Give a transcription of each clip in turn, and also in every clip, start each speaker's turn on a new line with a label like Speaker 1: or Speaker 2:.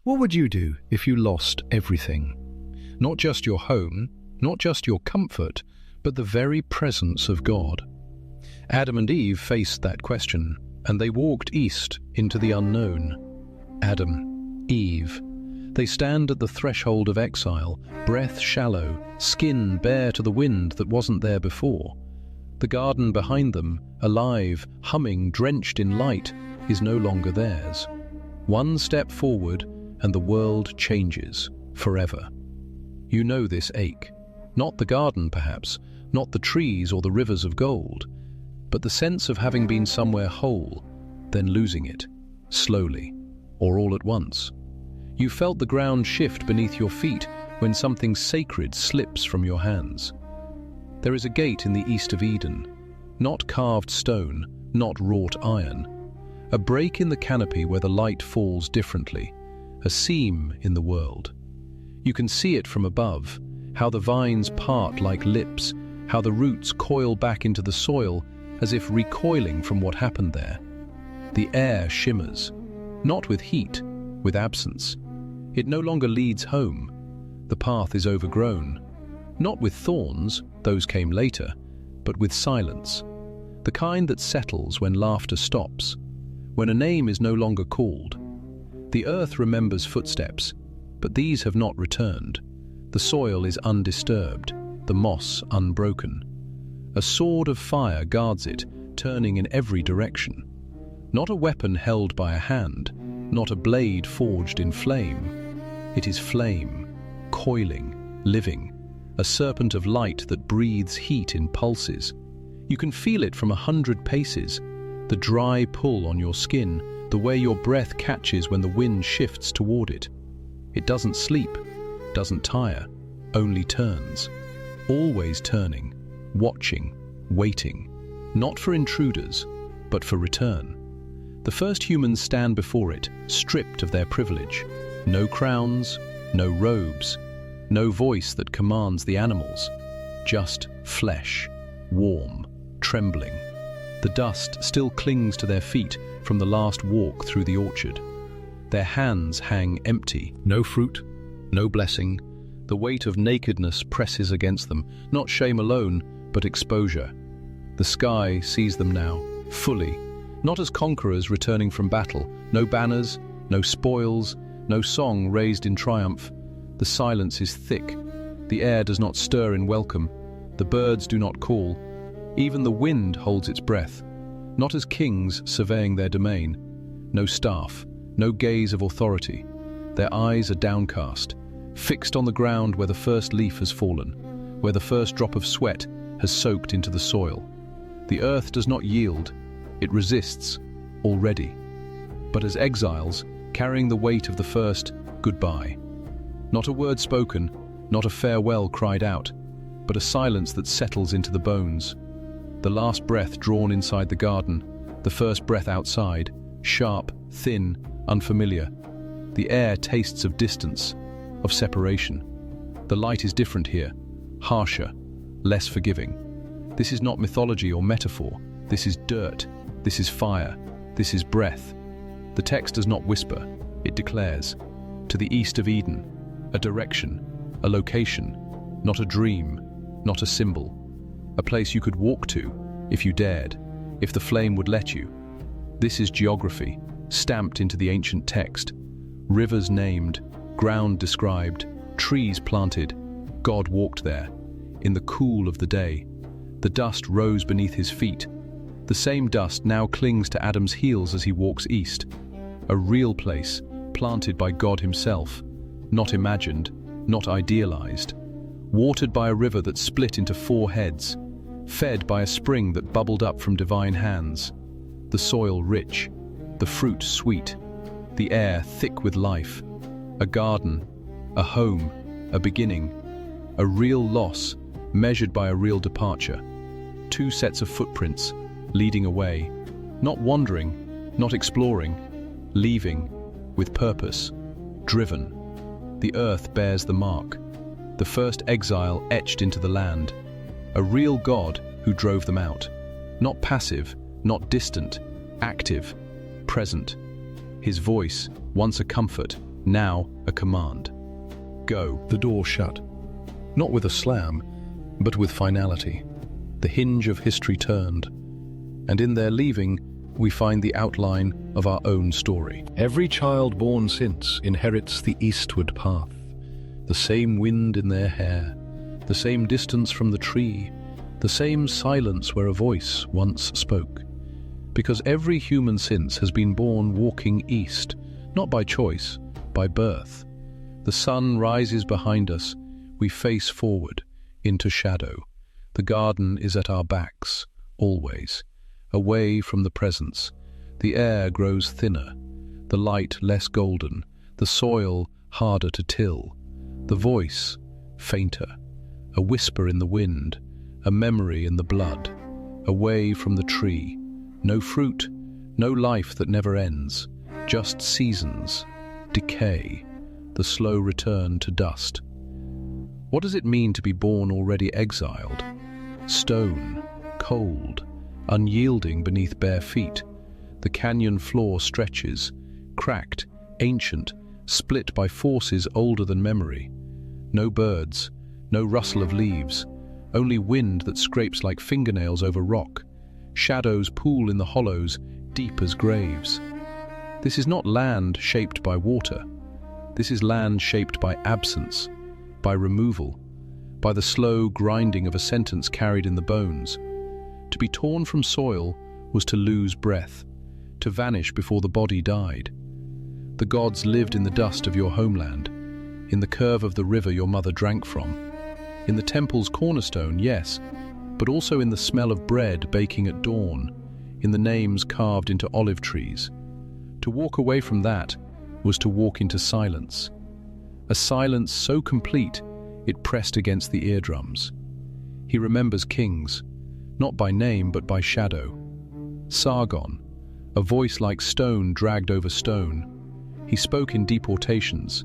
Speaker 1: What would you do if you lost everything? Not just your home, not just your comfort, but the very presence of God. Adam and Eve faced that question, and they walked east into the unknown. Adam, Eve. They stand at the threshold of exile, breath shallow, skin bare to the wind that wasn't there before. The garden behind them, alive, humming, drenched in light, is no longer theirs. One step forward, and the world changes, forever. You know this ache. Not the garden, perhaps, not the trees or the rivers of gold, but the sense of having been somewhere whole, then losing it, slowly, or all at once. You felt the ground shift beneath your feet when something sacred slips from your hands. There is a gate in the east of Eden, not carved stone, not wrought iron. A break in the canopy where the light falls differently, a seam in the world. You can see it from above, how the vines part like lips, how the roots coil back into the soil as if recoiling from what happened there. The air shimmers, not with heat, with absence. It no longer leads home. The path is overgrown, not with thorns, those came later, but with silence. The kind that settles when laughter stops, when a name is no longer called. The earth remembers footsteps, but these have not returned. The soil is undisturbed, the moss unbroken. A sword of fire guards it, turning in every direction. Not a weapon held by a hand, not a blade forged in flame. It is flame, coiling, living, a serpent of light that breathes heat in pulses. You can feel it from 100 paces, the dry pull on your skin, the way your breath catches when the wind shifts toward it. It doesn't sleep, doesn't tire, only turns. Always turning, watching, waiting, not for intruders, but for return. The first humans stand before it, stripped of their privilege. No crowns, no robes, no voice that commands the animals. Just flesh, warm, trembling. The dust still clings to their feet from the last walk through the orchard. Their hands hang empty. No fruit, no blessing. The weight of nakedness presses against them, not shame alone, but exposure. The sky sees them now, fully, not as conquerors returning from battle. No banners, no spoils, no song raised in triumph. The silence is thick. The air does not stir in welcome. The birds do not call. Even the wind holds its breath, not as kings surveying their domain. No staff, no gaze of authority. Their eyes are downcast, fixed on the ground where the first leaf has fallen, where the first drop of sweat has soaked into the soil. The earth does not yield, it resists, already. But as exiles, carrying the weight of the first goodbye. Not a word spoken, not a farewell cried out, but a silence that settles into the bones. The last breath drawn inside the garden, the first breath outside, sharp, thin, unfamiliar. The air tastes of distance, of separation. The light is different here, harsher, less forgiving. This is not mythology or metaphor. This is dirt. This is fire. This is breath. The text does not whisper. It declares. To the east of Eden, a direction, a location, not a dream, not a symbol. A place you could walk to, if you dared, if the flame would let you. This is geography, stamped into the ancient text. Rivers named, ground described, trees planted. God walked there, in the cool of the day. The dust rose beneath his feet. The same dust now clings to Adam's heels as he walks east. A real place, planted by God himself, not imagined, not idealized. Watered by a river that split into 4 heads, fed by a spring that bubbled up from divine hands. The soil rich, the fruit sweet, the air thick with life. A garden, a home, a beginning, a real loss measured by a real departure. 2 sets of footprints, leading away, not wandering, not exploring, leaving, with purpose, driven. The earth bears the mark, the first exile etched into the land, a real God who drove them out, not passive, not distant, active, present. His voice, once a comfort, Now a command. Go. The door shut. Not with a slam, but with finality. The hinge of history turned, and in their leaving, we find the outline of our own story. Every child born since inherits the eastward path, the same wind in their hair, the same distance from the tree, the same silence where a voice once spoke. Because every human since has been born walking east, not by choice, by birth. The sun rises behind us, we face forward, into shadow. The garden is at our backs, always, away from the presence. The air grows thinner, the light less golden, the soil harder to till. The voice, fainter, a whisper in the wind, a memory in the blood, away from the tree. No fruit, no life that never ends, just seasons, decay, the slow return to dust. What does it mean to be born already exiled? Stone, cold, unyielding beneath bare feet. The canyon floor stretches, cracked, ancient, split by forces older than memory. No birds, no rustle of leaves, only wind that scrapes like fingernails over rock. Shadows pool in the hollows, deep as graves. This is not land shaped by water. This is land shaped by absence, by removal, by the slow grinding of a sentence carried in the bones. To be torn from soil was to lose breath, to vanish before the body died. The gods lived in the dust of your homeland, in the curve of the river your mother drank from, in the temple's cornerstone, yes, but also in the smell of bread baking at dawn, in the names carved into olive trees. To walk away from that was to walk into silence, a silence so complete it pressed against the eardrums. He remembers kings, not by name but by shadow. Sargon, a voice like stone dragged over stone. He spoke in deportations.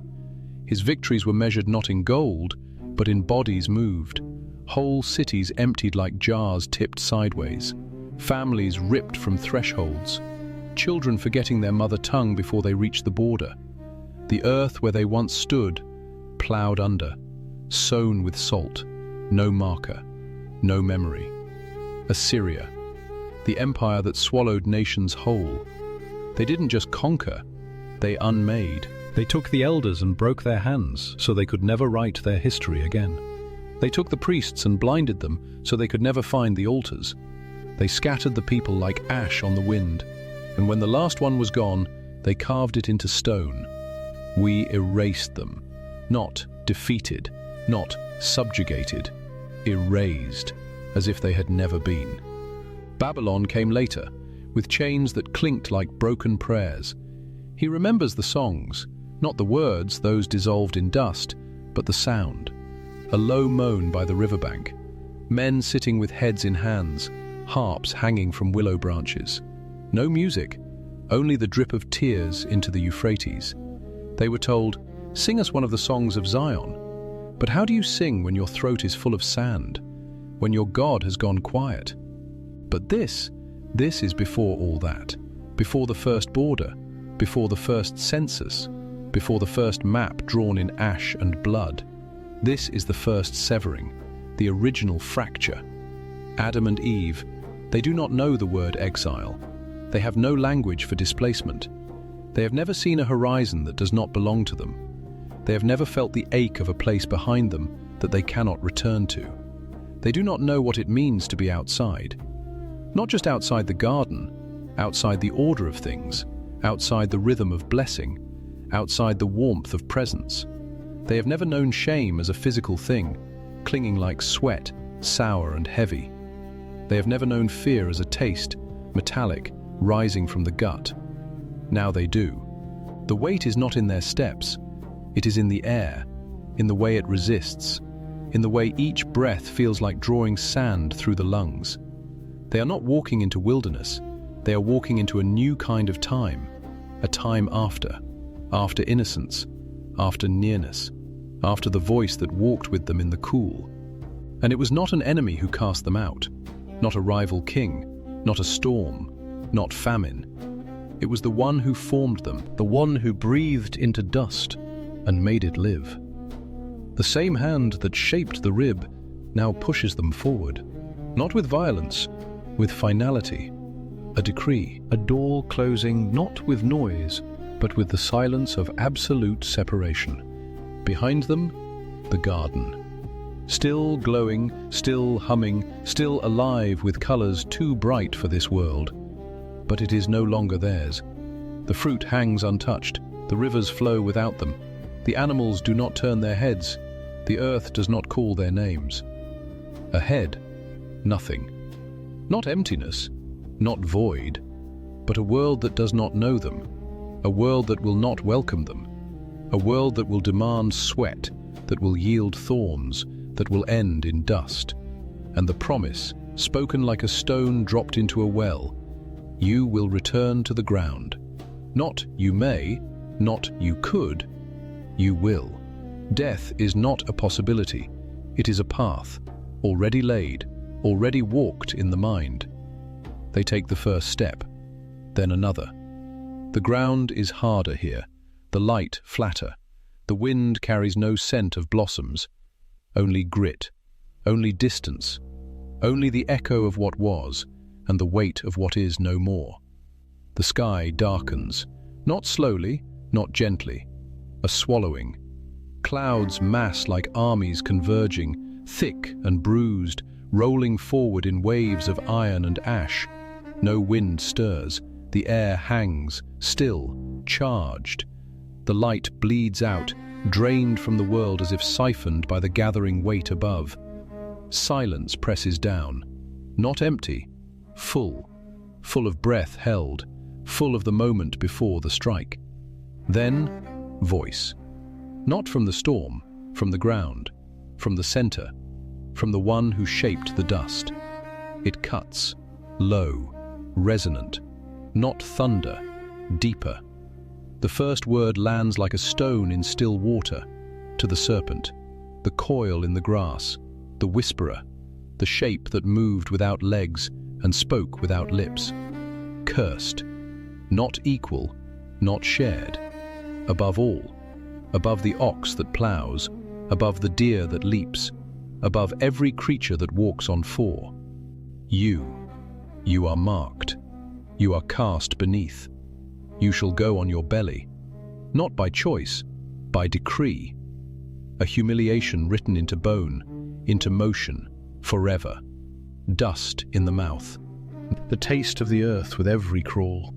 Speaker 1: His victories were measured not in gold, but in bodies moved. Whole cities emptied like jars tipped sideways. Families ripped from thresholds. Children forgetting their mother tongue before they reached the border. The earth where they once stood, ploughed under, sown with salt, no marker, no memory. Assyria, the empire that swallowed nations whole. They didn't just conquer, they unmade. They took the elders and broke their hands so they could never write their history again. They took the priests and blinded them so they could never find the altars. They scattered the people like ash on the wind, and when the last one was gone, they carved it into stone. We erased them, not defeated, not subjugated, erased, as if they had never been. Babylon came later, with chains that clinked like broken prayers. He remembers the songs, not the words, those dissolved in dust, but the sound. A low moan by the riverbank, men sitting with heads in hands, harps hanging from willow branches. No music, only the drip of tears into the Euphrates. They were told, "Sing us one of the songs of Zion." But how do you sing when your throat is full of sand, when your God has gone quiet? But this is before all that, before the first border, before the first census, before the first map drawn in ash and blood. This is the first severing, the original fracture. Adam and Eve, they do not know the word exile. They have no language for displacement. They have never seen a horizon that does not belong to them. They have never felt the ache of a place behind them that they cannot return to. They do not know what it means to be outside. Not just outside the garden, outside the order of things, outside the rhythm of blessing, outside the warmth of presence. They have never known shame as a physical thing, clinging like sweat, sour and heavy. They have never known fear as a taste, metallic, rising from the gut. Now they do. The weight is not in their steps. It is in the air, in the way it resists, in the way each breath feels like drawing sand through the lungs. They are not walking into wilderness. They are walking into a new kind of time, a time after innocence, after nearness, after the voice that walked with them in the cool. And it was not an enemy who cast them out, not a rival king, not a storm, not famine. It was the one who formed them, the one who breathed into dust and made it live. The same hand that shaped the rib now pushes them forward, not with violence, with finality, a decree, a door closing not with noise, but with the silence of absolute separation. Behind them, the garden. Still glowing, still humming, still alive with colors too bright for this world. But it is no longer theirs. The fruit hangs untouched, the rivers flow without them, the animals do not turn their heads, the earth does not call their names. Ahead, nothing. Not emptiness, not void, but a world that does not know them, a world that will not welcome them, a world that will demand sweat, that will yield thorns, that will end in dust. And the promise, spoken like a stone dropped into a well, you will return to the ground. Not you may, not you could, you will. Death is not a possibility, it is a path, already laid, already walked in the mind. They take the first step, then another. The ground is harder here, the light flatter. The wind carries no scent of blossoms, only grit, only distance, only the echo of what was and the weight of what is no more. The sky darkens, not slowly, not gently, a swallowing. Clouds mass like armies converging, thick and bruised, rolling forward in waves of iron and ash. No wind stirs, the air hangs, still, charged. The light bleeds out, drained from the world as if siphoned by the gathering weight above. Silence presses down, not empty, full, full of breath held, full of the moment before the strike. Then, voice. Not from the storm, from the ground, from the center, from the one who shaped the dust. It cuts, low, resonant, not thunder, deeper. The first word lands like a stone in still water, to the serpent, the coil in the grass, the whisperer, the shape that moved without legs and spoke without lips. Cursed, not equal, not shared. Above all, above the ox that plows, above the deer that leaps, above every creature that walks on four. You are marked. You are cast beneath. You shall go on your belly, not by choice, by decree. A humiliation written into bone, into motion, forever. Dust in the mouth, the taste of the earth with every crawl.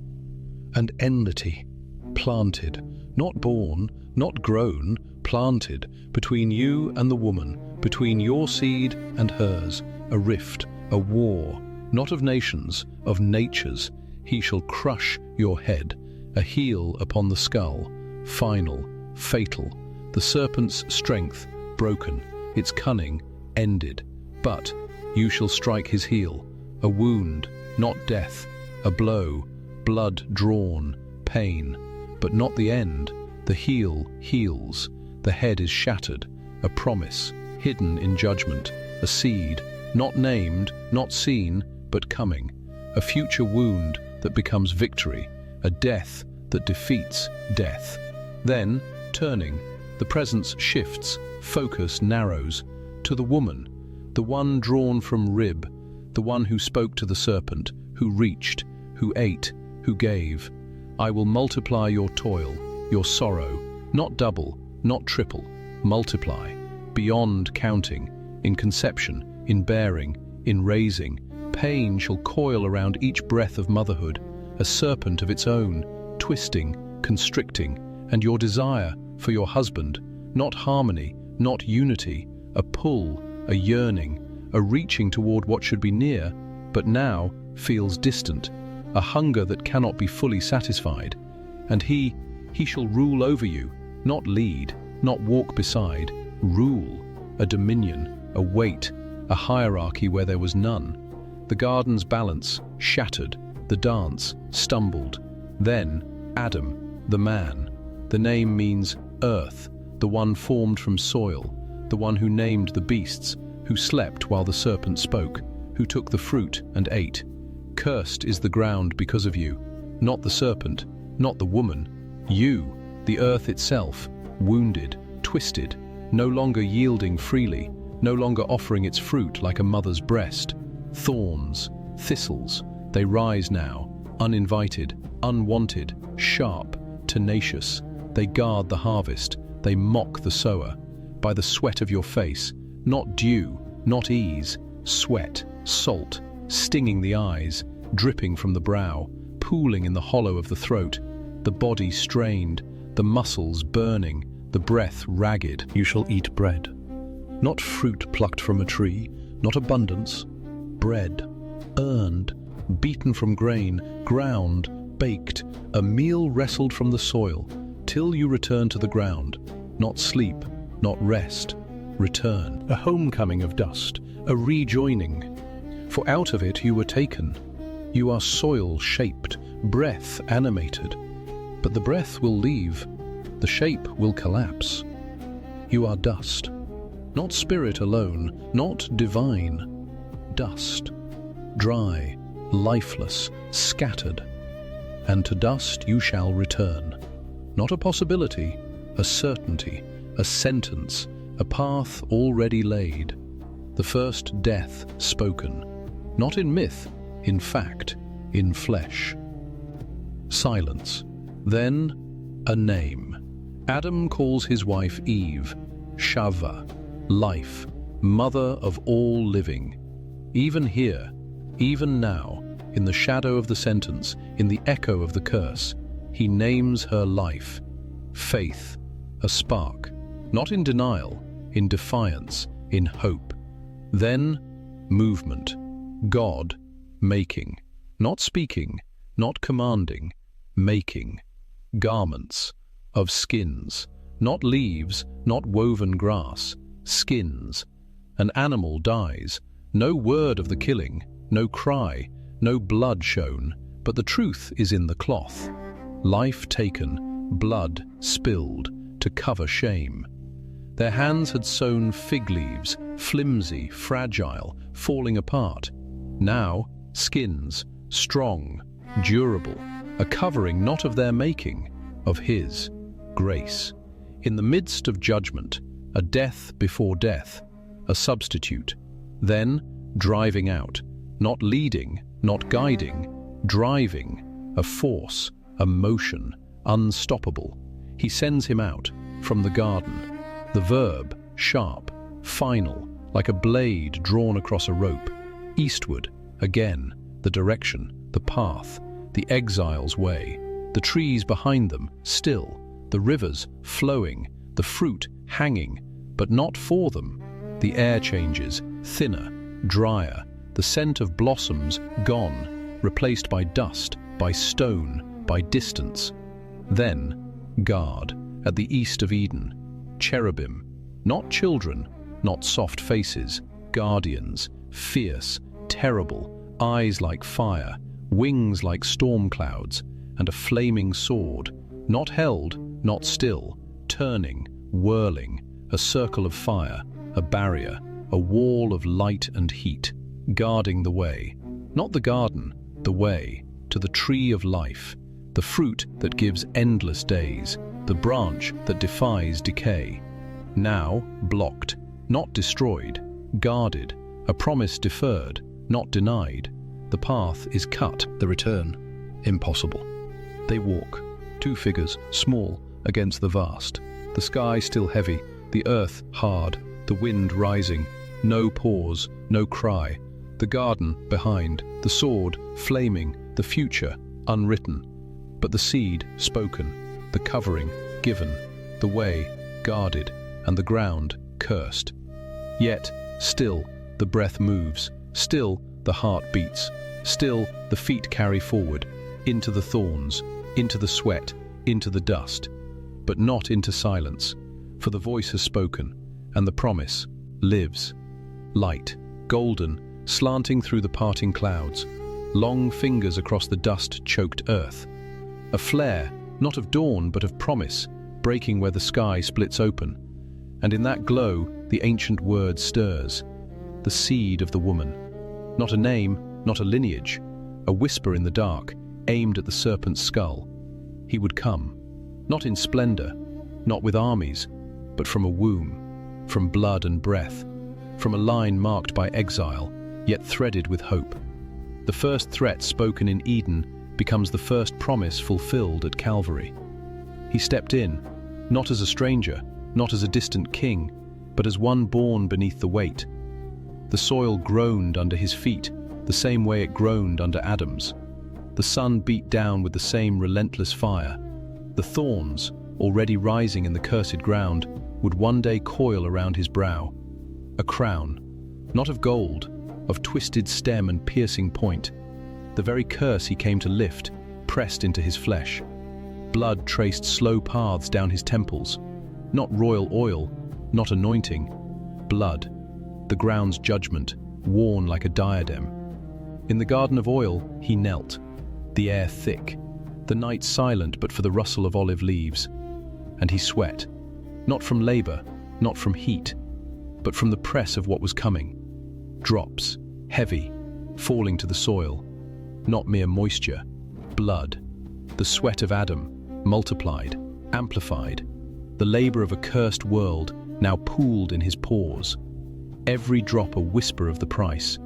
Speaker 1: And enmity, planted, not born, not grown, planted, between you and the woman, between your seed and hers, a rift, a war, not of nations, of natures. He shall crush your head, a heel upon the skull, final, fatal, the serpent's strength broken, its cunning ended. But you shall strike his heel, a wound, not death, a blow, blood drawn, pain, but not the end. The heel heals, the head is shattered, a promise, hidden in judgment, a seed, not named, not seen, but coming, a future wound that becomes victory, a death that defeats death. Then, turning, the presence shifts, focus narrows, to the woman, the one drawn from rib, the one who spoke to the serpent, who reached, who ate, who gave. I will multiply your toil, your sorrow, not double, not triple, multiply, beyond counting, in conception, in bearing, in raising. Pain shall coil around each breath of motherhood, a serpent of its own, twisting, constricting, and your desire for your husband, not harmony, not unity, a pull, a yearning, a reaching toward what should be near, but now feels distant, a hunger that cannot be fully satisfied. And he shall rule over you, not lead, not walk beside, rule, a dominion, a weight, a hierarchy where there was none. The garden's balance shattered, the dance stumbled. Then Adam, the man. The name means earth, the one formed from soil, the one who named the beasts, who slept while the serpent spoke, who took the fruit and ate. Cursed is the ground because of you. not the serpent, not the woman, you, the earth itself, wounded, twisted, no longer yielding freely, no longer offering its fruit like a mother's breast. Thorns, thistles, they rise now, uninvited, unwanted, sharp, tenacious. They guard the harvest, they mock the sower. By the sweat of your face, not dew, not ease, sweat, salt, stinging the eyes, dripping from the brow, pooling in the hollow of the throat, the body strained, the muscles burning, the breath ragged. You shall eat bread. Not fruit plucked from a tree, not abundance. Bread, earned, beaten from grain, ground, baked, a meal wrestled from the soil, till you return to the ground. Not sleep, not rest, return. A homecoming of dust, a rejoining. For out of it you were taken. You are soil-shaped, breath animated. But the breath will leave, the shape will collapse. You are dust. Not spirit alone, not divine. Dust, dry, lifeless, scattered. And to dust you shall return. Not a possibility, a certainty, a sentence, a path already laid. The first death spoken, not in myth, in fact, in flesh. Silence. Then a name. Adam calls his wife Eve, Shava, life, mother of all living. Even here, even now, in the shadow of the sentence, in the echo of the curse, he names her life. Faith, a spark, not in denial, in defiance, in hope. Then, movement. God, making, not speaking, not commanding, making. Garments, of skins, not leaves, not woven grass, skins. An animal dies, no word of the killing, no cry, no blood shown, but the truth is in the cloth. Life taken, blood spilled, to cover shame. Their hands had sewn fig leaves, flimsy, fragile, falling apart. Now, skins, strong, durable, a covering not of their making, of his grace. In the midst of judgment, a death before death, a substitute. Then, driving out, not leading, not guiding, driving, a force, a motion, unstoppable. He sends him out, from the garden. The verb, sharp, final, like a blade drawn across a rope. Eastward, again, the direction, the path, the exile's way. The trees behind them, still, the rivers flowing, the fruit hanging, but not for them. The air changes, thinner, drier, the scent of blossoms gone, replaced by dust, by stone, by distance. Then, guard, at the east of Eden, cherubim, not children, not soft faces, guardians, fierce, terrible, eyes like fire, wings like storm clouds, and a flaming sword, not held, not still, turning, whirling, a circle of fire, a barrier, a wall of light and heat, guarding the way, not the garden, the way, to the tree of life, the fruit that gives endless days, the branch that defies decay. Now blocked, not destroyed, guarded, a promise deferred, not denied. The path is cut, the return impossible. They walk, two figures, small, against the vast. The sky still heavy, the earth hard, the wind rising. No pause, no cry. The garden behind, the sword flaming, the future unwritten. But the seed spoken, the covering given, the way guarded, and the ground cursed. Yet, still, the breath moves, still the heart beats, still the feet carry forward, into the thorns, into the sweat, into the dust, but not into silence, for the voice has spoken, and the promise lives. Light, golden, slanting through the parting clouds, long fingers across the dust-choked earth. A flare, not of dawn but of promise, breaking where the sky splits open. And in that glow, the ancient word stirs. The seed of the woman. Not a name, not a lineage. A whisper in the dark, aimed at the serpent's skull. He would come, not in splendor, not with armies, but from a womb, from blood and breath, from a line marked by exile, yet threaded with hope. The first threat spoken in Eden becomes the first promise fulfilled at Calvary. He stepped in, not as a stranger, not as a distant king, but as one born beneath the weight. The soil groaned under his feet, the same way it groaned under Adam's. The sun beat down with the same relentless fire. The thorns, already rising in the cursed ground, would one day coil around his brow. A crown, not of gold, of twisted stem and piercing point. The very curse he came to lift, pressed into his flesh. Blood traced slow paths down his temples. Not royal oil, not anointing. Blood, the ground's judgment, worn like a diadem. In the garden of oil he knelt, the air thick, the night silent but for the rustle of olive leaves. And he sweat, not from labor, not from heat, but from the press of what was coming. Drops, heavy, falling to the soil. Not mere moisture, blood. The sweat of Adam, multiplied, amplified. The labor of a cursed world, now pooled in his pores. Every drop a whisper of the price.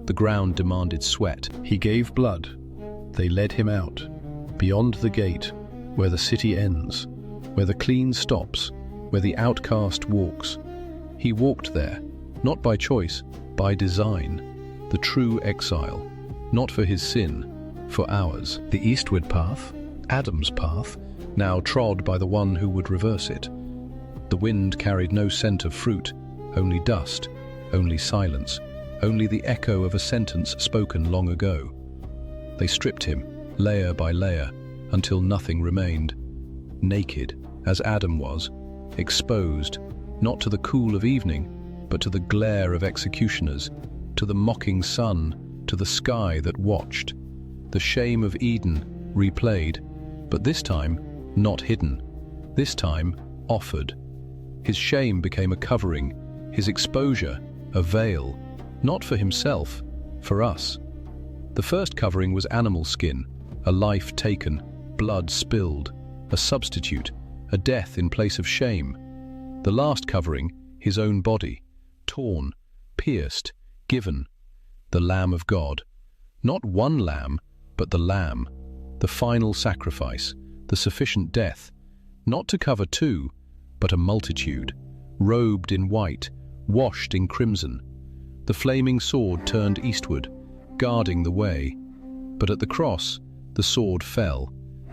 Speaker 1: The ground demanded sweat.
Speaker 2: He gave blood. They led him out, beyond the gate, where the city ends, where the clean stops, where the outcast walks. He walked there, not by choice, by design, the true exile, not for his sin, for ours. The eastward path, Adam's path, now trod by the one who would reverse it. The wind carried no scent of fruit, only dust, only silence, only the echo of a sentence spoken long ago. They stripped him, layer by layer, until nothing remained. Naked, as Adam was, exposed, not to the cool of evening, but to the glare of executioners, to the mocking sun, to the sky that watched. The shame of Eden replayed, but this time not hidden, this time offered. His shame became a covering, his exposure a veil, not for himself, for us. The first covering was animal skin, a life taken, blood spilled, a substitute, a death in place of shame. The last covering, his own body, torn, pierced, given, the Lamb of God. Not one lamb, but the Lamb, the final sacrifice, the sufficient death, not to cover two, but a multitude, robed in white, washed in crimson. The flaming sword turned eastward, guarding the way. But at the cross, the sword fell,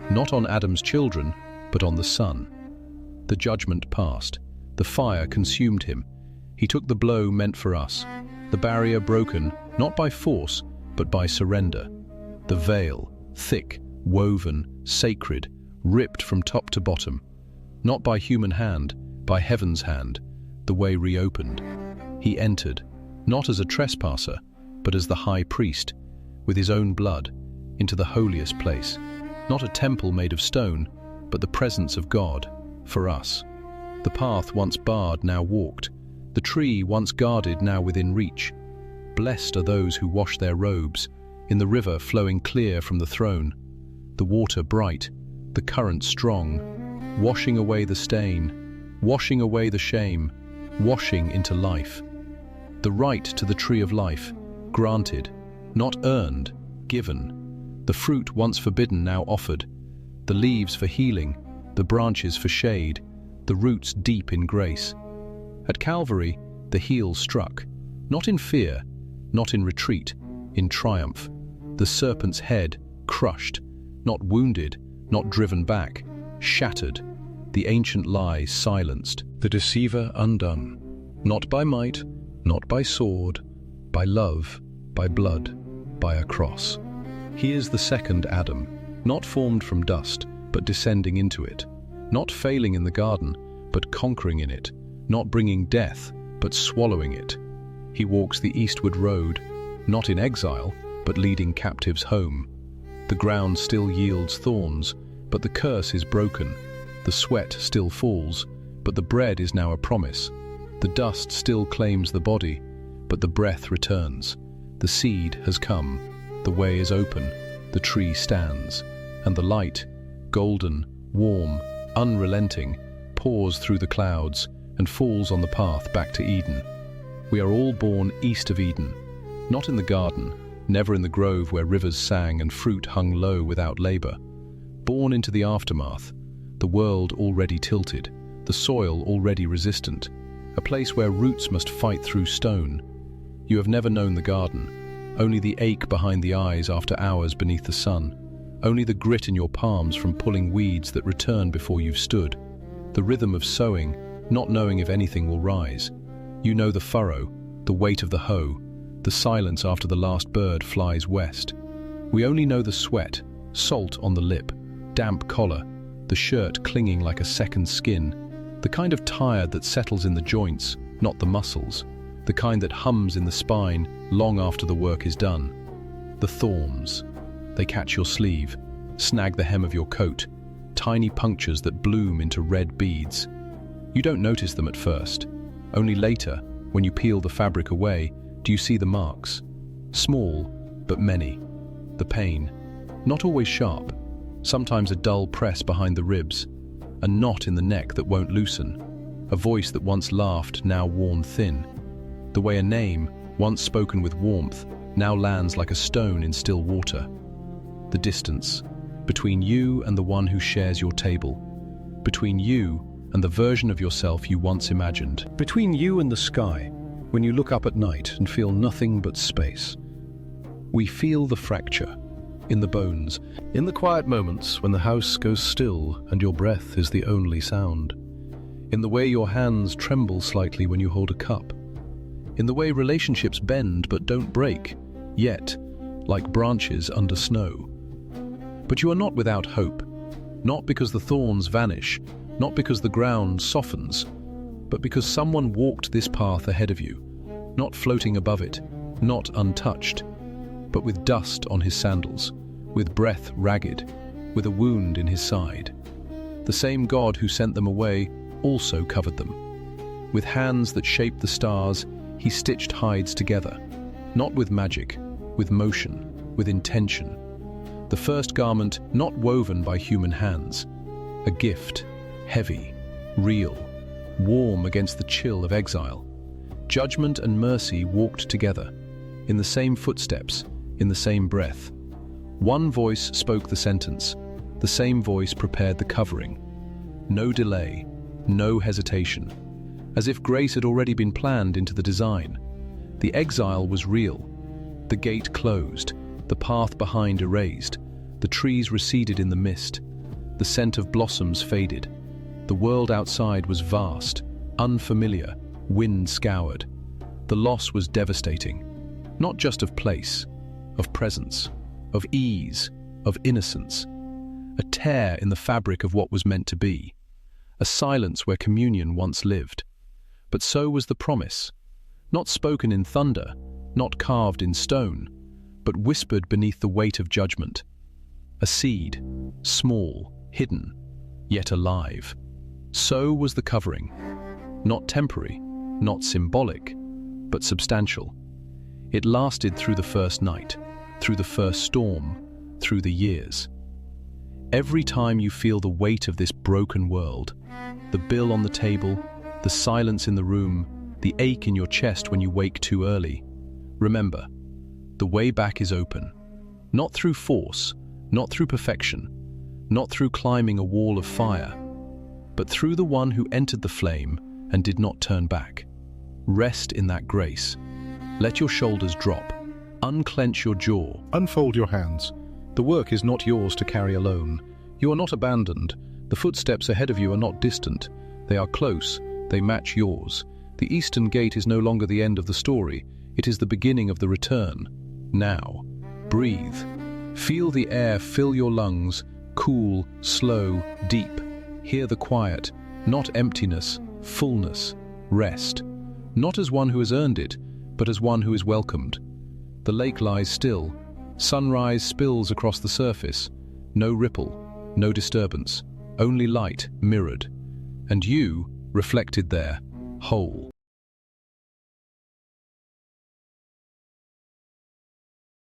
Speaker 2: not on Adam's children, but on the Son. The judgment passed. The fire consumed him. He took the blow meant for us, the barrier broken, not by force, but by surrender. The veil, thick, woven, sacred, ripped from top to bottom. Not by human hand, by heaven's hand, the way reopened. He entered, not as a trespasser, but as the high priest, with his own blood, into the holiest place. Not a temple made of stone, but the presence of God, for us. The path once barred, now walked. The tree once guarded, now within reach. Blessed are those who wash their robes, in the river flowing clear from the throne. The water bright, the current strong, washing away the stain, washing away the shame, washing into life. The right to the tree of life, granted, not earned, given. The fruit once forbidden, now offered. The leaves for healing, the branches for shade, the roots deep in grace. At Calvary, the heel struck, not in fear, not in retreat, in triumph. The serpent's head crushed, not wounded, not driven back, shattered. The ancient lie silenced, the deceiver undone. Not by might, not by sword, by love, by blood, by a cross. He is the second Adam, not formed from dust, but descending into it. Not failing in the garden, but conquering in it. Not bringing death, but swallowing it. He walks the eastward road, not in exile, but leading captives home. The ground still yields thorns, but the curse is broken. The sweat still falls, but the bread is now a promise. The dust still claims the body, but the breath returns. The seed has come. The way is open. the tree stands, and the light, golden, warm, unrelenting, pours through the clouds and falls on the path back to Eden. We are all born east of Eden, not in the garden, never in the grove where rivers sang and fruit hung low without labor. Born into the aftermath, the world already tilted, the soil already resistant, a place where roots must fight through stone. You have never known the garden, only the ache behind the eyes after hours beneath the sun, only the grit in your palms from pulling weeds that return before you've stood, the rhythm of sowing, not knowing if anything will rise. You know the furrow, the weight of the hoe, the silence after the last bird flies west. We only know the sweat, salt on the lip, damp collar, the shirt clinging like a second skin, the kind of tired that settles in the joints, not the muscles, the kind that hums in the spine long after the work is done. The thorns. They catch your sleeve, snag the hem of your coat, tiny punctures that bloom into red beads. You don't notice them at first. Only later, when you peel the fabric away, do you see the marks. Small, but many. The pain, not always sharp, sometimes a dull press behind the ribs, a knot in the neck that won't loosen, a voice that once laughed, now worn thin. The way a name, once spoken with warmth, now lands like a stone in still water. The distance, between you and the one who shares your table, between you and the version of yourself you once imagined.
Speaker 1: Between you and the sky, when you look up at night and feel nothing but space. We feel the fracture, in the bones, in the quiet moments when the house goes still and your breath is the only sound, in the way your hands tremble slightly when you hold a cup, in the way relationships bend but don't break, yet, like branches under snow. But you are not without hope, not because the thorns vanish, not because the ground softens, but because someone walked this path ahead of you, not floating above it, not untouched, but with dust on his sandals, with breath ragged, with a wound in his side. The same God who sent them away also covered them. With hands that shaped the stars, he stitched hides together, not with magic, with motion, with intention. The first garment not woven by human hands, a gift, heavy, real, warm against the chill of exile. Judgment and mercy walked together, in the same footsteps, in the same breath. One voice spoke the sentence, the same voice prepared the covering. No delay, no hesitation, as if grace had already been planned into the design. The exile was real, the gate closed, the path behind erased, the trees receded in the mist, the scent of blossoms faded. The world outside was vast, unfamiliar, wind-scoured. The loss was devastating, not just of place, of presence, of ease, of innocence. A tear in the fabric of what was meant to be, a silence where communion once lived. But so was the promise, not spoken in thunder, not carved in stone, but whispered beneath the weight of judgment. A seed, small, hidden, yet alive. So was the covering, not temporary, not symbolic, but substantial. It lasted through the first night, through the first storm, through the years. Every time you feel the weight of this broken world, the bill on the table, the silence in the room, the ache in your chest when you wake too early, remember, the way back is open. Not through force, not through perfection, not through climbing a wall of fire, but through the one who entered the flame and did not turn back. Rest in that grace. Let your shoulders drop. Unclench your jaw.
Speaker 2: Unfold your hands.
Speaker 1: The work is not yours to carry alone. You are not abandoned. The footsteps ahead of you are not distant. They are close. They match yours. The eastern gate is no longer the end of the story. It is the beginning of the return. Now, breathe. Feel the air fill your lungs, cool, slow, deep. Hear the quiet, not emptiness, fullness, rest. Not as one who has earned it, but as one who is welcomed. The lake lies still. Sunrise spills across the surface. No ripple, no disturbance, only light mirrored. And you, reflected there, whole.